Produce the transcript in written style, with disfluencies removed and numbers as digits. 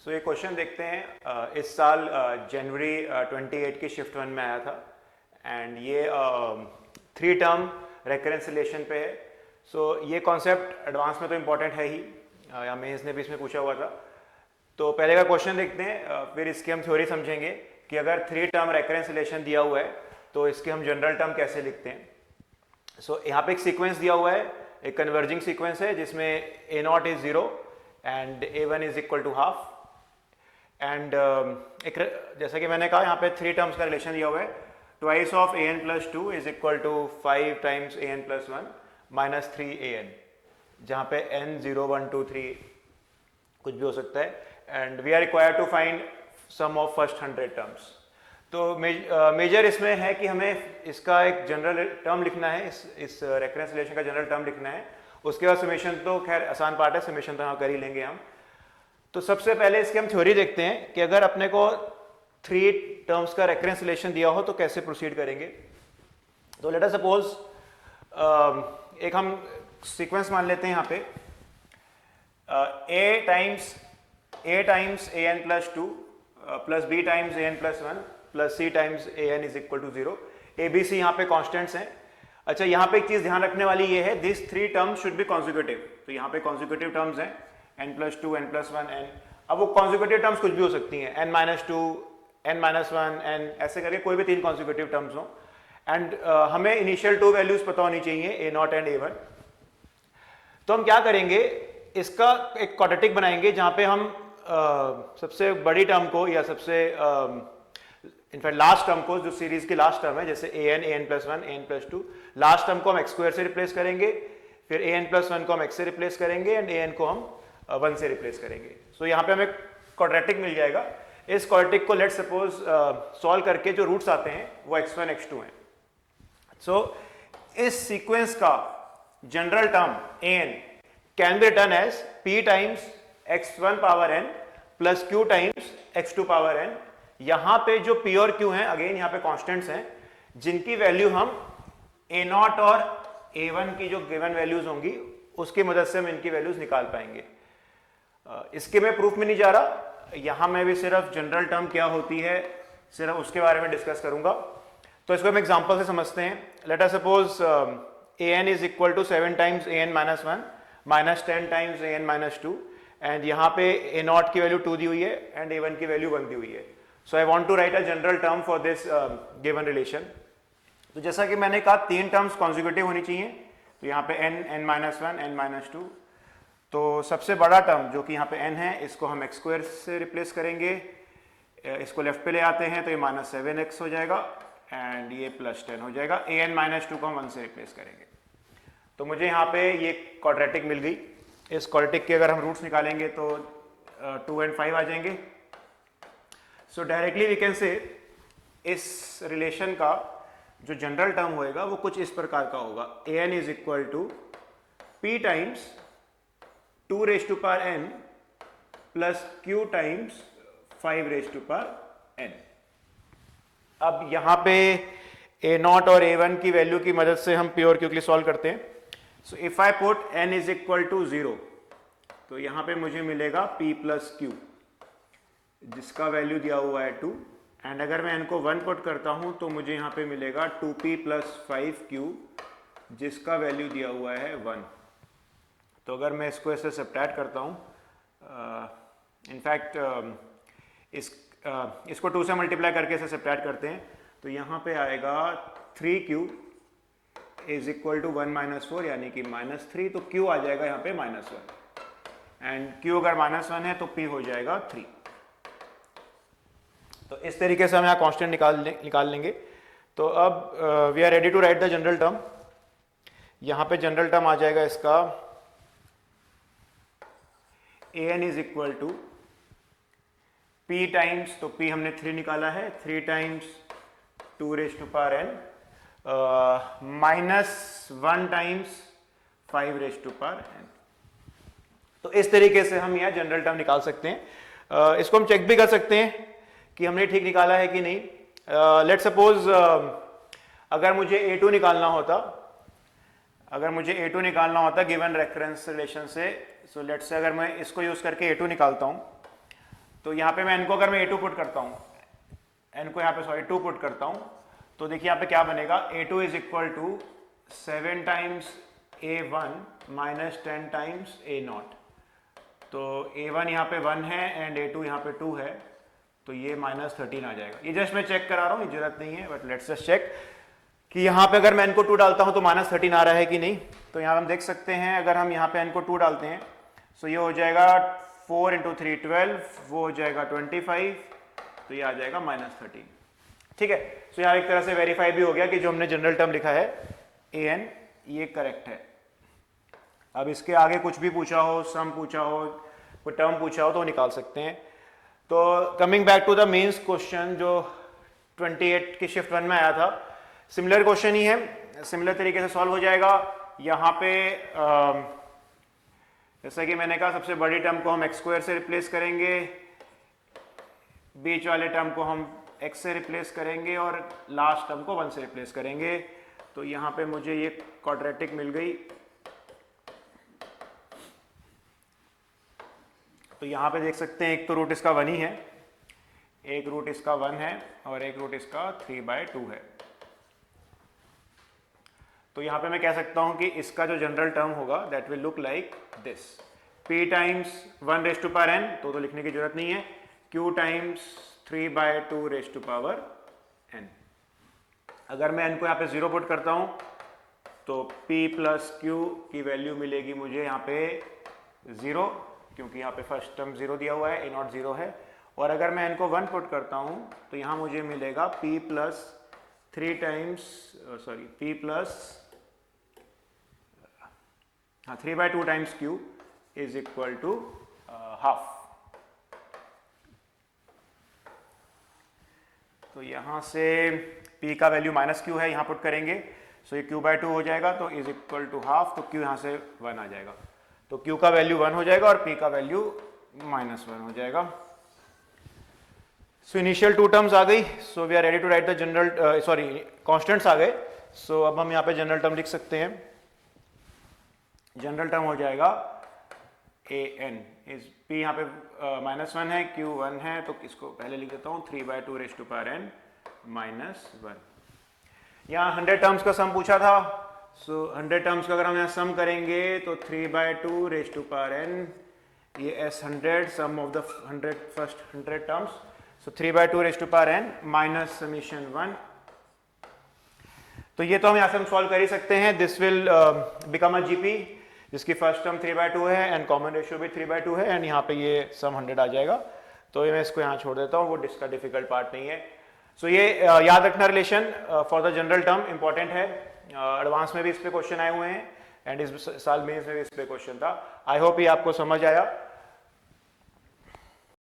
सो ये क्वेश्चन देखते हैं। इस साल जनवरी 28 की शिफ्ट 1 में आया था एंड ये 3 टर्म रेकरेंस रिलेशन पे है। सो ये कॉन्सेप्ट एडवांस में तो इम्पोर्टेंट है ही, या मेंस ने भी इसमें पूछा हुआ था। तो पहले का क्वेश्चन देखते हैं, फिर इसकी हम थ्योरी समझेंगे कि अगर 3 टर्म रेकरेंस रिलेशन दिया हुआ है तो इसके हम जनरल टर्म कैसे लिखते हैं। सो यहाँ पे एक सीक्वेंस दिया हुआ है, एक कन्वर्जिंग सीक्वेंस है जिसमें a0 is 0 and a1 is equal to half and एक जैसा कि मैंने कहा यहाँ पे 3 टर्म्स का रिलेशन दिया हुआ है। Twice of an plus 2 is equal to 5 times an plus 1 minus 3an, जहाँ पे n 0 1 2 3 कुछ भी हो सकता है and we are required to find sum of first 100 terms. तो मेजर इसमें है कि हमें इसका एक जनरल टर्म लिखना है, इस रेफरेंस रिलेशन का जनरल टर्म लिखना है। उसके बाद समेशन तो खैर आसान पार्ट है, समेशन तो हाँ कर ही लेंगे हम। तो सबसे पहले इसके हम थ्योरी देखते हैं कि अगर अपने को 3 टर्म्स का रेफरेंस रिलेशन दिया हो तो कैसे प्रोसीड करेंगे। तो लेट अस सपोज एक हम सीक्वेंस मान लेते हैं यहाँ पे a times an plus 2 plus b times an plus 1 plus c times an is equal to 0। a b c यहाँ पे कॉन्स्टेंट्स हैं। अच्छा, यहाँ पे एक चीज ध्यान रखने वाली ये है, this 3 terms should be consecutive. तो यहाँ पे कॉन्जिक्यूटिव टर्म्स हैं n plus 2 n plus 1 n। अब वो कॉन्जिक्यूटिव टर्म्स कुछ भी हो सकती हैं, n minus 2 n minus 1 n, ऐसे करके कोई भी 3 कॉन्जिक्यूटिव टर्म्स हो एंड हमें इनिशियल 2 वैल्यूज पता होनी चाहिए a0 एंड a1। तो हम क्या करेंगे, इसका एक क्वाड्रेटिक बनाएंगे जहां पे हम सबसे बड़ी टर्म को या सबसे इनफैक्ट लास्ट टर्म को, जो सीरीज की लास्ट टर्म है जैसे an plus 1 an plus 2, last term को हम x² से रिप्लेस करेंगे, फिर an प्लस 1 को हम x से रिप्लेस करेंगे एंड an को हम 1 से रिप्लेस करेंगे। सो यहाँ पे हमें क्वाड्रेटिक मिल जाएगा। इस क्वाड्रेटिक को लेट सपोज सॉल्व करके जो रूट्स आते हैं वो x1 x2 हैं। सो इस सीक्वेंस का general term an can be written as p times x1 power n plus q times x2 power n। यहां पे जो p और q हैं, अगेन यहां पे कांस्टेंट्स हैं जिनकी वैल्यू हम a0 और a1 की जो गिवन वैल्यूज होंगी उसकी मदद से हम इनकी वैल्यूज निकाल पाएंगे। इसके मैं प्रूफ में नहीं जा रहा, यहां मैं भी सिर्फ जनरल टर्म क्या होती है सिर्फ उसके बारे में डिस्कस करूंगा। तो इसको हम एग्जांपल से समझते हैं। Let us suppose an is equal to 7 times an minus 1 minus 10 times an minus 2 and यहाँ पे a0 की वैल्यू 2 दी हुई है एंड a1 की वैल्यू 1 दी हुई है। So I want to write a general term for this given relation. तो जैसा कि मैंने कहा 3 टर्म्स कॉन्जिक्यूटिव होनी चाहिए। तो यहाँ पे n माइनस 1 n माइनस 2। तो सबसे बड़ा टर्म जो कि यहाँ पे n है इसको हम x² से रिप्लेस करेंगे, इसको लेफ्ट पे ले आते हैं तो ये माइनस 7x हो जाएगा एंड ये प्लस 10 हो जाएगा। an माइनस 2 को हम 1 से रिप्लेस करेंगे। तो मुझे यहाँ पे ये क्वाड्रेटिक मिल गई। इस क्वाड्रेटिक के अगर हम रूट्स निकालेंगे तो 2 एंड 5 आ जाएंगे। सो डायरेक्टली वी कैन से इस रिलेशन का जो जनरल टर्म होएगा वो कुछ इस प्रकार का होगा, an is equal to p times 2 raise to power n plus q times 5 raise to power n। अब यहाँ पे a0 और a1 की वैल्यू की मदद से हम p और q के लिए सॉल्व करते हैं। So if I put n is equal to 0 तो यहाँ पे मुझे मिलेगा p प्लस q जिसका वैल्यू दिया हुआ है 2 एंड अगर मैं n को 1 पुट करता हूँ तो मुझे यहाँ पे मिलेगा 2p प्लस 5q जिसका वैल्यू दिया हुआ है 1। तो अगर मैं इसको ऐसे सब्ट्रैक्ट करता हूँ, इनफैक्ट इसको 2 से मल्टीप्लाई करके इसे सब्ट्रैक्ट करते हैं तो यहाँ पे आएगा 3q is equal to 1 minus 4 यानी कि माइनस 3। तो q आ जाएगा यहाँ पे माइनस 1 एंड q अगर माइनस 1 है तो p हो जाएगा 3। तो इस तरीके से हम यहाँ कांस्टेंट निकाल लेंगे। तो अब we are ready to write the general term. यहाँ पे जनरल टर्म आ जाएगा इसका an is equal to p times, तो p हमने 3 निकाला है, 3 times 2 raise to power n minus 1 times 5 raise to power n। तो इस तरीके से हम यहाँ जनरल टर्म निकाल सकते हैं। इसको हम चेक भी कर सकते हैं कि हमने ठीक निकाला है कि नहीं। लेट सपोज अगर मुझे a2 निकालना होता गिवन रेफरेंस रिलेशन से, सो लेट्स से अगर मैं इसको यूज करके a2 निकालता हूं तो यहाँ पे मैं n को अगर मैं a2 पुट करता हूँ, n को यहाँ पे सॉरी 2 पुट करता हूँ, तो देखिए यहाँ पे क्या बनेगा, a2 is equal to 7 times a1 minus 10 times a0। तो a1 यहाँ पे 1 है एंड a2 यहाँ पे 2 है, तो ये माइनस 13 आ जाएगा। ये जस्ट मैं चेक करा रहा हूँ, ये जरूरत नहीं है, बट लेट्स जस्ट चेक कि यहाँ पे अगर मैं n को 2 डालता हूँ तो माइनस 13 आ रहा है कि नहीं। तो यहाँ हम देख सकते हैं, अगर हम यहाँ पे n को 2 डालते हैं तो ये हो जाएगा 4 इंटू 3 12, वो हो जाएगा 25, तो ये आ जाएगा माइनस 13। ठीक है, तो यहाँ एक तरह से वेरीफाई भी हो गया कि जो हमने जनरल टर्म लिखा है an ये करेक्ट है। अब इसके आगे कुछ भी पूछा हो, सम पूछा हो, कोई टर्म पूछा हो तो निकाल सकते हैं। तो coming back to the mains question जो 28 की शिफ्ट 1 में आया था, सिमिलर क्वेश्चन ही है, सिमिलर तरीके से सॉल्व हो जाएगा। यहाँ पे जैसा कि मैंने कहा, सबसे बड़ी टर्म को हम x² से रिप्लेस करेंगे, बीच वाले टर्म को हम x से रिप्लेस करेंगे और लास्ट टर्म को 1 से रिप्लेस करेंगे। तो यहाँ पे मुझे ये क्वाड्रेटिक मिल गई। तो यहाँ पे देख सकते हैं, एक तो रूट इसका 1 ही है, एक रूट इसका 1 है और एक रूट इसका 3/2 है। तो यहाँ पे मैं कह सकता हूँ कि इसका जो जनरल टर्म होगा that will look like this, p times 1 raise to power n, तो लिखने की जरूरत नहीं है, q times 3/2 raise to power n। अगर मैं n को यहाँ पे 0 पुट करता हूँ तो p प्लस q की वैल्यू मिलेगी मुझे यहाँ पे 0, क्योंकि यहाँ पे फर्स्ट टर्म 0 दिया हुआ है, a0 0 है। और अगर मैं n को 1 पुट करता हूँ तो यहाँ मुझे मिलेगा p plus 3 times sorry p plus 3/2 times q is equal to half. तो यहाँ से p का वैल्यू माइनस q है, यहाँ पुट करेंगे, सो ये q/2 हो जाएगा, तो इज इक्वल टू हाफ, तो q यहाँ से 1 आ जाएगा, तो q का वैल्यू 1 हो जाएगा और p का वैल्यू -1 हो जाएगा। सो इनिशियल 2 टर्म्स आ गई, so we are ready to write the general sorry constants आ गए। सो अब हम यहाँ पे जनरल टर्म लिख सकते हैं। जनरल टर्म हो जाएगा an इज p यहाँ पे -1 है, q 1 है, तो इसको पहले लिख देता हूँ 3/2 रेज़ टू पावर n -1। यहाँ 100 टर्म्स का सम पूछा था, सो 100 टर्म्स का अगर हम यहाँ सम करेंगे तो 3/2 रेज़ टू पावर n, ये s100 sum of the 100 first 100 terms, so 3/2 raise to power n minus summation 1। तो ये तो हम यहाँ से हम सॉल्व कर ही सकते हैं। This will become a GP जिसकी फर्स्ट टर्म 3/2 है एंड कॉमन रेशियो भी 3/2 है, एंड यहाँ पे ये सम 100 आ जाएगा। तो ये मैं इसको यहाँ छोड़ देता हूँ, वो इसका डिफिकल्ट पार्ट नहीं है। सो ये याद रखना relation for the general term important है। एडवांस में भी इस पे क्वेश्चन आए हुए हैं एंड इस साल मेंस में भी इस पे क्वेश्चन था। आई होप ये आपको समझ आया।